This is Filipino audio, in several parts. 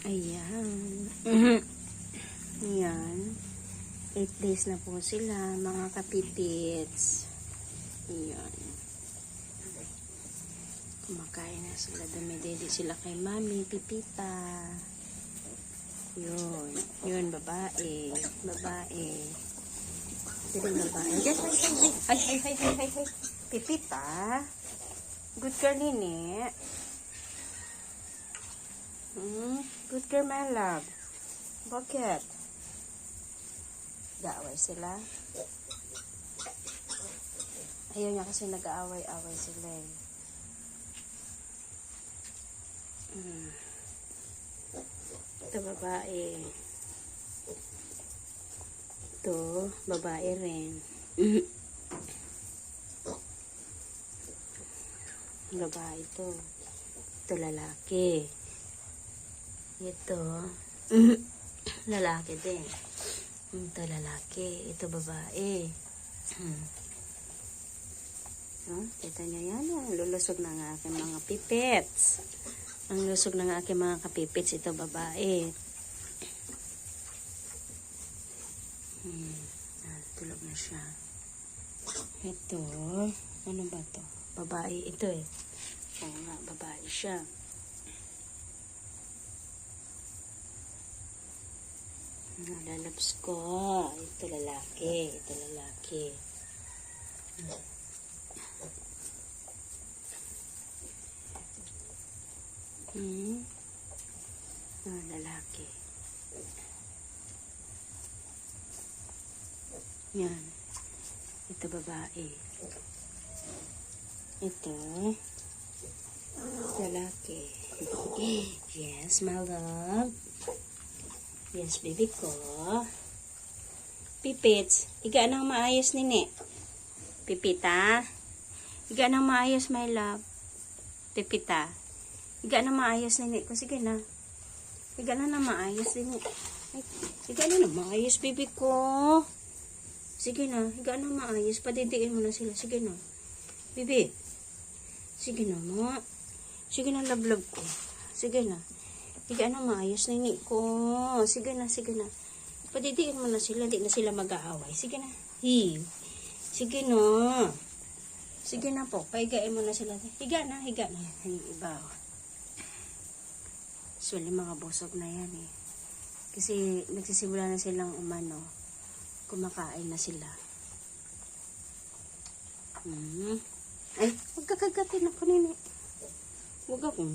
Ayan. Ayan. 8 days na po sila, mga kapipits. Ayan. Kumakain na sila. Dumidede sila kay Mami, Pipita. Yun. Yun, babae. Babae. Dito babae. Hay. Pipita. Good girl, Nini. Good girl, my love. Bakit? Nag-aaway sila? Ayaw niya kasi nag-aaway-aaway sila eh. Ito babae. Ito babae rin. Babae ito. Ito lalaki. Ito lalaki din. Ito lalaki. Ito babae. Kita niyo yan. Ang lulusog ng aking mga pipits. Ang lusog ng aking mga kapipits. Ito babae. Tulog na siya. Ito. Ano ba to? Babae. Ito eh. Oo nga. Babae siya. Lalabs ko. Ito lalaki. Ito lalaki. Lalaki. Yan. Ito babae. Ito lalaki. Yes, my love. Yes, baby ko. Pipits, higa nang maayos, Nini. Pipita, higa nang maayos, my love. Pipita, higa nang maayos, Nini ko. Sige na. Higa na maayos, Nini. Ay, higa na maayos, baby ko. Sige na, higa na maayos. Padidiin mo na sila. Sige na. Bibi. Sige na, ma. Sige na, love ko. Sige na. Higa na maayos, Nini ko. Sige na, sige na. Padidiin mo na sila. Hindi na sila mag-aaway. Sige na. Sige na. Sige na po. Paigain mo na sila. Higa na, higa na. Yung iba. Actually, mga busog na yan eh. Kasi nagsisimula na silang umano. Kumakain na sila. Ay, huwag kakagatin ako, Nini. Huwag ako.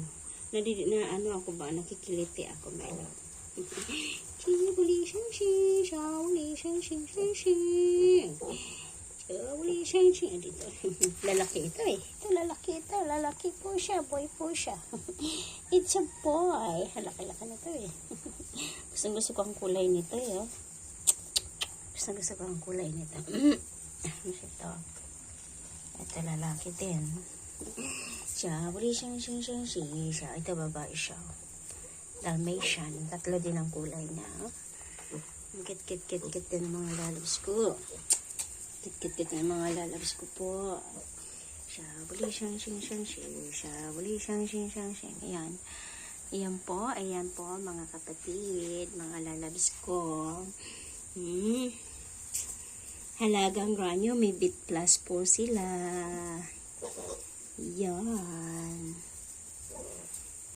Ano ako ba? Nakikiliti ako, my love. Chibuli shanshi, shawli shanshi, shanshi. Chibuli shanshi. Dito. Lalaki ito eh. Ito lalaki ito. Lalaki po siya. Boy po siya. It's a boy. Laki-laki na ito eh. Gusto ko ang kulay nito eh. Oh. Gusto ko ang kulay nito. Ito. Ito lalaki din. Siya, wali siyang siya. Ito babae siya. Dalmatian. 3 din ang kulay niya. Kit din ang mga lalabs ko. Kit din ang mga lalabs ko po. Siya, wali siyang siya. Wali siyang Ayan. Ayan po, mga kapatid. Mga lalabs ko. Halagang granyo, may bit plus po sila. Yan.